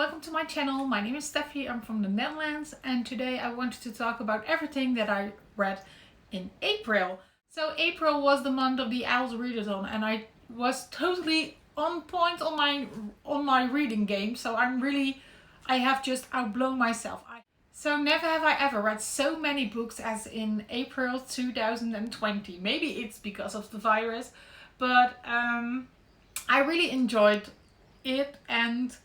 welcome to my channel. My name is Steffi, I'm from the Netherlands, and today I wanted to talk about everything that I read in April. So April was the month of the O.W.L.S readathon, and I was totally on point on my reading game, so I have just outblown myself. So never have I ever read so many books as in April 2020. Maybe it's because of the virus, but I really enjoyed it, and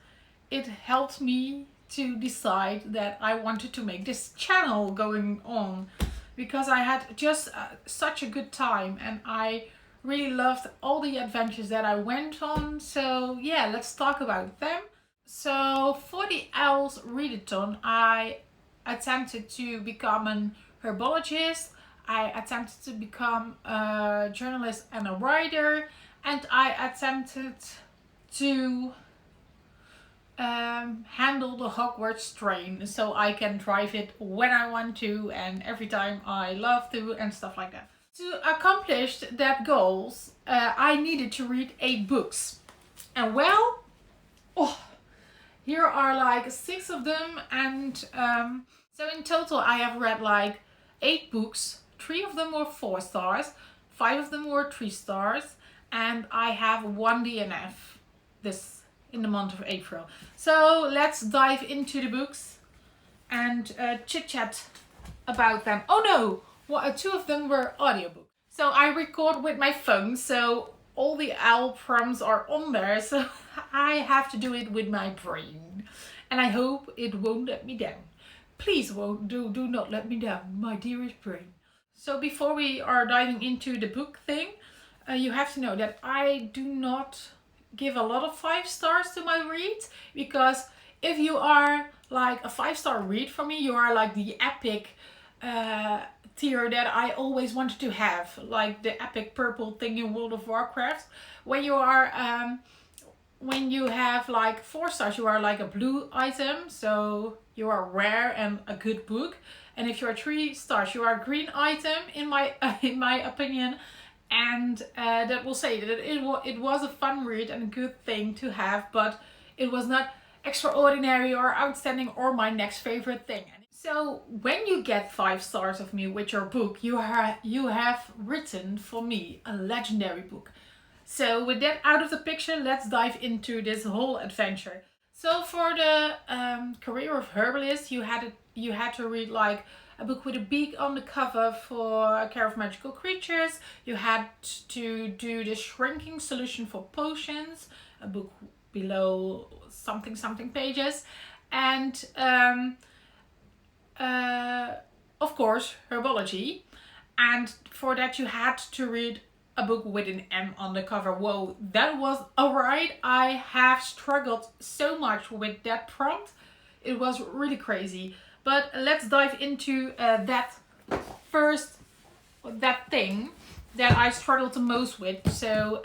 it helped me to decide that I wanted to make this channel going on, because I had just such a good time and I really loved all the adventures that I went on. So yeah, let's talk about them. So for the O.W.L.S readathon, I attempted to become an herbologist, I attempted to become a journalist and a writer, and I attempted to handle the Hogwarts train so I can drive it when I want to and every time I love to and stuff like that. To accomplish that goals, I needed to read 8 books. And well, here are like 6 of them, and so in total I have read like 8 books. 3 of them were 4 stars, 5 of them were 3 stars, and I have 1 DNF in the month of April. So let's dive into the books and chit chat about them. Oh no, 2 of them were audiobooks. So I record with my phone, so all the O.W.L prompts are on there, so I have to do it with my brain. And I hope it won't let me down. Please do not let me down, my dearest brain. So before we are diving into the book thing, you have to know that I do not give a lot of 5 stars to my reads, because if you are like a 5-star read for me, you are like the epic tier that I always wanted to have, like the epic purple thing in World of Warcraft. When you are when you have like 4 stars, you are like a blue item, so you are rare and a good book. And if you are 3 stars, you are a green item in my opinion. And that will say that it was a fun read and a good thing to have, but it was not extraordinary or outstanding or my next favorite thing. So when you get 5 stars of me with your book, you have written for me a legendary book. So with that out of the picture, let's dive into this whole adventure. So for the career of herbalist, you had to read like a book with a beak on the cover for Care of Magical Creatures. You had to do the shrinking solution for potions, a book below something pages, and of course herbology. And for that you had to read a book with an M on the cover. Whoa, that was alright. I have struggled so much with that prompt. It was really crazy. But let's dive into that thing that I struggled the most with. So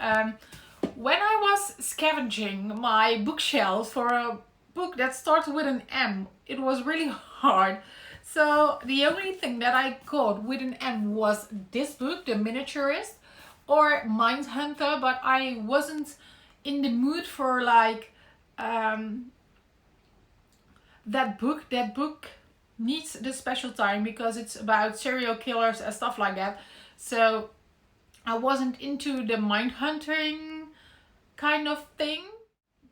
when I was scavenging my bookshelf for a book that started with an M, it was really hard. So the only thing that I got with an M was this book, The Miniaturist, or Mindhunter, but I wasn't in the mood for like that book. That book needs the special time because it's about serial killers and stuff like that. So I wasn't into the mind hunting kind of thing.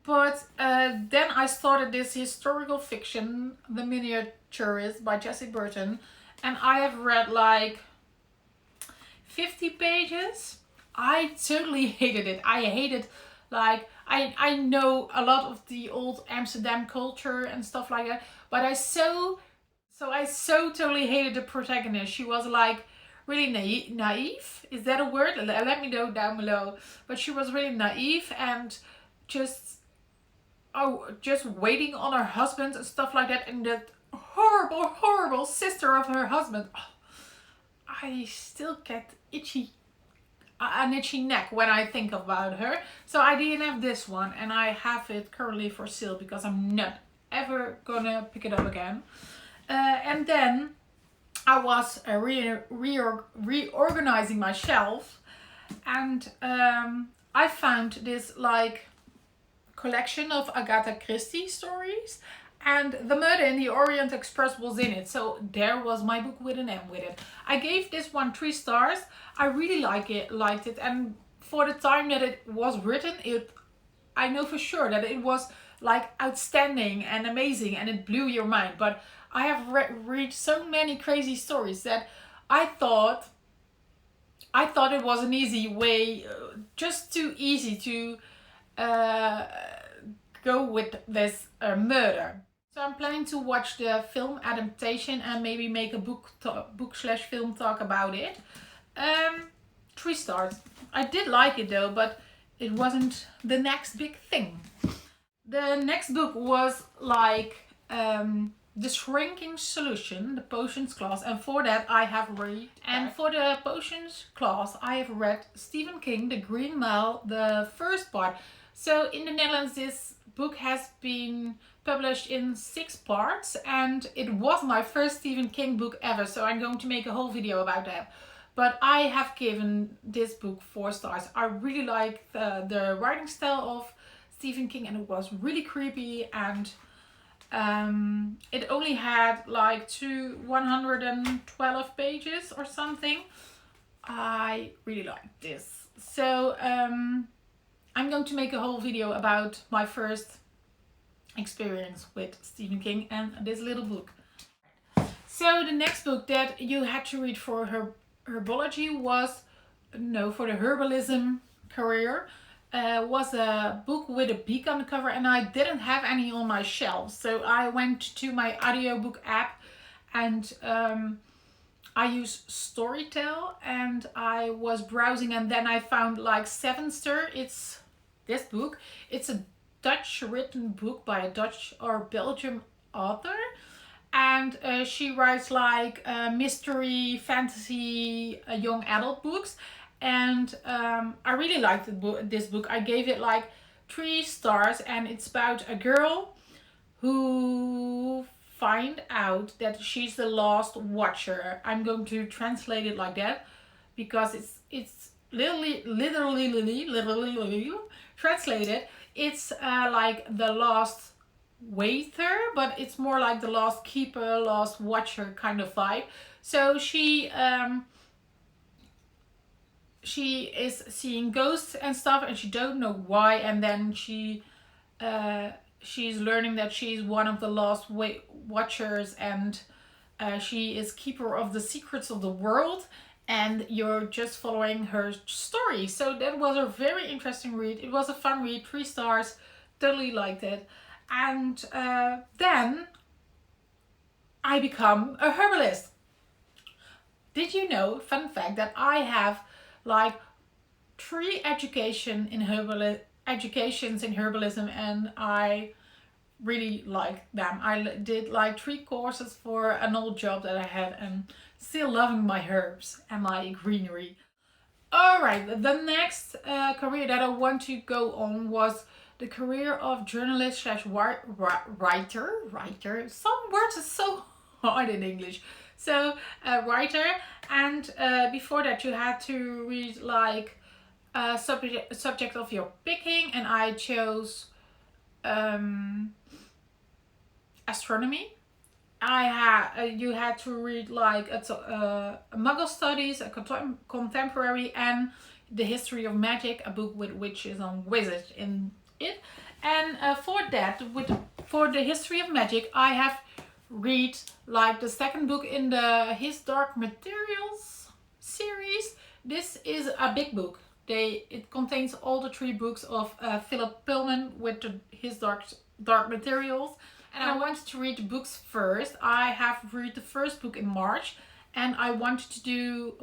But then I started this historical fiction, The Miniaturist by Jessie Burton, and I have read like 50 pages. I totally hated it. I hated, like, I know a lot of the old Amsterdam culture and stuff like that, but I so totally hated the protagonist. She was like really naive. Is that a word? Let me know down below. But she was really naive and just waiting on her husband and stuff like that. And that horrible sister of her husband. Oh, I still get an itchy neck when I think about her. So I didn't have this one, and I have it currently for sale because I'm not ever gonna pick it up again. And then I was reorganizing my shelf, and I found this like collection of Agatha Christie stories, and The Murder in the Orient Express was in it. So there was my book with an M with it. I gave this one 3 stars. I really liked it, and for the time that it was written, I know for sure that it was like outstanding and amazing, and it blew your mind. But I have read so many crazy stories that I thought it was an easy way, just too easy to go with this murder. So I'm planning to watch the film adaptation and maybe make a book/film talk about it. 3 stars. I did like it though, but it wasn't the next big thing. The next book was like The Shrinking Solution, the Potions class, and for that I have read. And for the Potions class I have read Stephen King, The Green Mile, the first part. So in the Netherlands this book has been published in 6 parts, and it was my first Stephen King book ever, so I'm going to make a whole video about that. But I have given this book 4 stars. I really like the writing style of Stephen King, and it was really creepy, and it only had like 112 pages or something. I really liked this. So I'm going to make a whole video about my first experience with Stephen King and this little book. So the next book that you had to read for herbology was, no, for the herbalism career, was a book with a beak on the cover, and I didn't have any on my shelves. So I went to my audiobook app, and I use Storytel, and I was browsing, and then I found like Sevenster. It's this book. It's a Dutch written book by a Dutch or Belgian author, and she writes like mystery, fantasy, young adult books, and I really liked this book. I gave it like 3 stars, and it's about a girl who find out that she's the last watcher. I'm going to translate it like that because it's literally translated. It's like the last waiter, but it's more like the last keeper, last watcher kind of vibe. So she is seeing ghosts and stuff, and she don't know why, and then she's learning that she's one of the last watchers, and she is keeper of the secrets of the world, and you're just following her story. So that was a very interesting read. It was a fun read, 3 stars, totally liked it. And then I become a herbalist. Did you know, fun fact, that I have like 3 educations in herbalism, and I really like them. I did like 3 courses for an old job that I had, and still loving my herbs and my greenery. Alright, the next career that I want to go on was the career of journalist / writer. Some words are so hard in English. So writer, and before that you had to read like a subject of your picking, and I chose astronomy. You had to read like Muggle studies, a contemporary, and the history of magic, a book with witches and wizards in it. And for the history of magic, I have read like the 2nd book in the His Dark Materials series. This is a big book. It contains all the 3 books of Philip Pullman with His Dark Materials. And I wanted to read the books first. I have read the 1st book in March, and I wanted to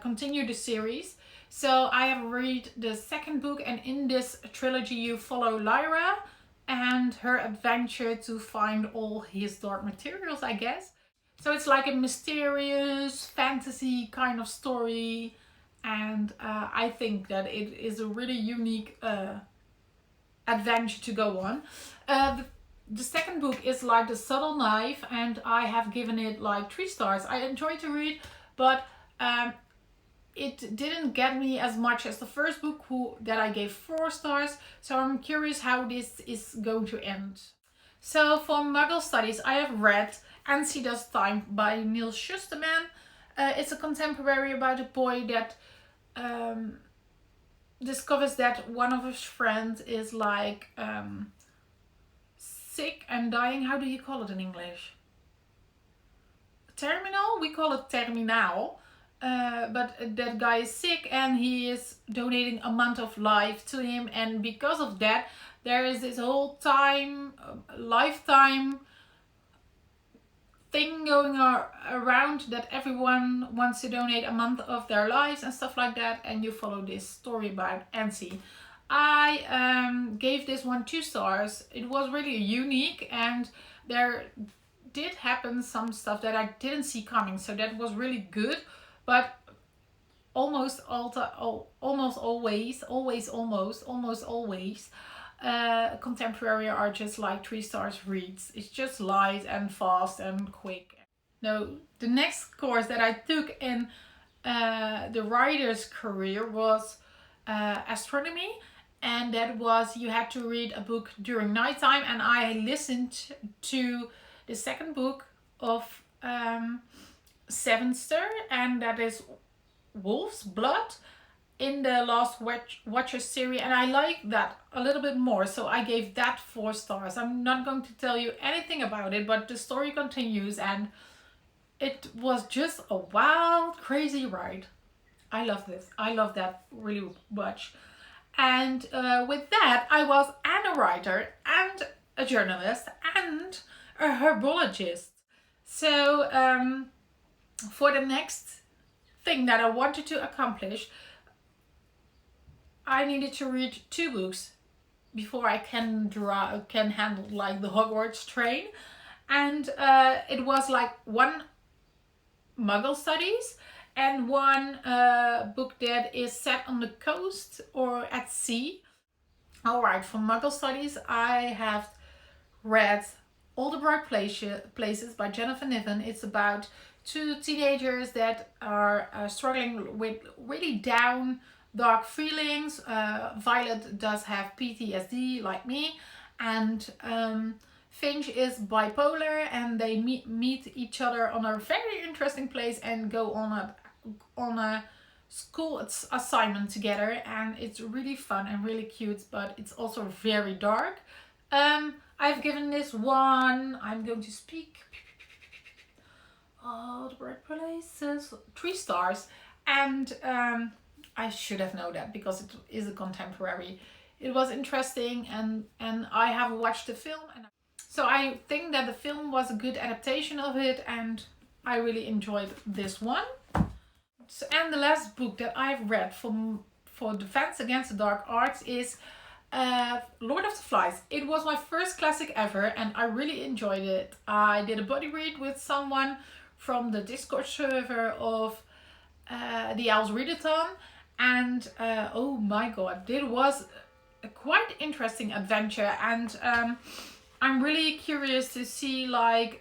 continue the series. So I have read the 2nd book, and in this trilogy you follow Lyra and her adventure to find all his dark materials, I guess. So it's like a mysterious fantasy kind of story, and I think that it is a really unique adventure to go on. The 2nd book is like The Subtle Knife, and I have given it like 3 stars. I enjoyed to read, but it didn't get me as much as the first book that I gave 4 stars. So I'm curious how this is going to end. So for Muggle Studies, I have read And Sea Does Time by Neil Shusterman. It's a contemporary about a boy that discovers that one of his friends is like sick and dying. How do you call it in English? Terminal? We call it terminal. But that guy is sick and he is donating a month of life to him, and because of that there is this whole lifetime thing going around that everyone wants to donate a month of their lives and stuff like that, and you follow this story about Ansi. I gave this one 2 stars. It was really unique, and there did happen some stuff that I didn't see coming, so that was really good. But almost always, contemporary are just like 3 stars reads. It's just light and fast and quick. Now, the next course that I took in the writer's career was astronomy, and that was you had to read a book during nighttime, and I listened to the second book of Sevenster, and that is Wolf's Blood in the Last Watcher series, and I like that a little bit more, so I gave that 4 stars. I'm not going to tell you anything about it, but the story continues, and it was just a wild, crazy ride. I love this. I love that really much. And with that, I was a writer and a journalist and a herbologist. So for the next thing that I wanted to accomplish, I needed to read 2 books before I can handle like the Hogwarts train, and it was like 1 Muggle Studies and 1 book that is set on the coast or at sea. Alright, for Muggle Studies I have read All the Bright Places by Jennifer Niven. It's about 2 teenagers that are struggling with really down, dark feelings. Violet does have PTSD like me, and Finch is bipolar, and they meet each other on a very interesting place and go on a school assignment together, and it's really fun and really cute, but it's also very dark. I've given this one, I'm going to speak, All the Bright Places, 3 stars, and I should have known that because it is a contemporary. It was interesting, and I have watched the film, and so I think that the film was a good adaptation of it, and I really enjoyed this one. So, and the last book that I've read for Defense Against the Dark Arts is Lord of the Flies. It was my first classic ever, and I really enjoyed it. I did a buddy read with someone from the Discord server of the O.W.L.S Readathon, and oh my god, it was a quite interesting adventure, and I'm really curious to see like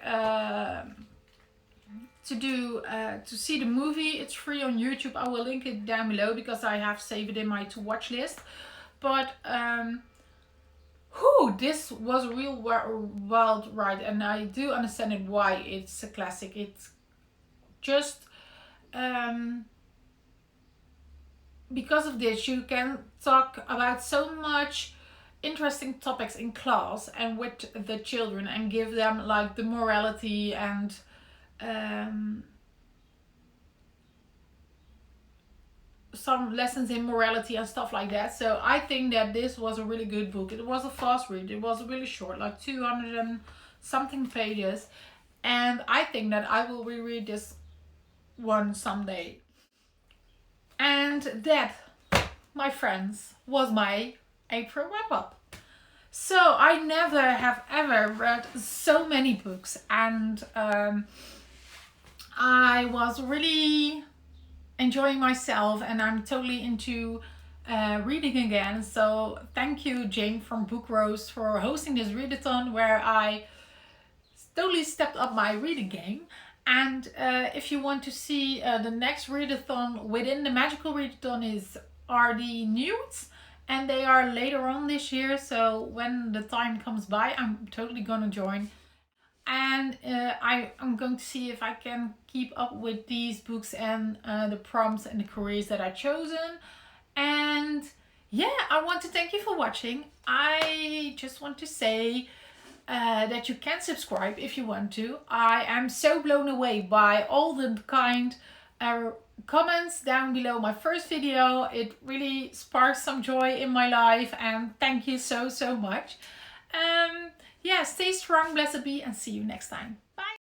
to see the movie. It's free on YouTube. I will link it down below because I have saved it in my to watch list. But this was a real wild ride, and I do understand it why it's a classic. It's just because of this you can talk about so much interesting topics in class and with the children, and give them like the morality and some lessons in morality and stuff like that. So I think that this was a really good book. It was a fast read. It was really short, like 200 and something pages, and I think that I will reread this one someday. And that, my friends, was my April wrap-up. So I never have ever read so many books, and I was really enjoying myself, and I'm totally into reading again. So thank you, Jane from Book Rose, for hosting this readathon where I totally stepped up my reading game. And if you want to see the next readathon within the magical readathon are the nudes, and they are later on this year. So when the time comes by, I'm totally gonna join. And I'm going to see if I can keep up with these books and the prompts and the careers that I've chosen. And yeah, I want to thank you for watching. I just want to say that you can subscribe if you want to. I am so blown away by all the kind comments down below my first video. It really sparks some joy in my life, and thank you so much. Yeah, stay strong, blessed be, and see you next time. Bye.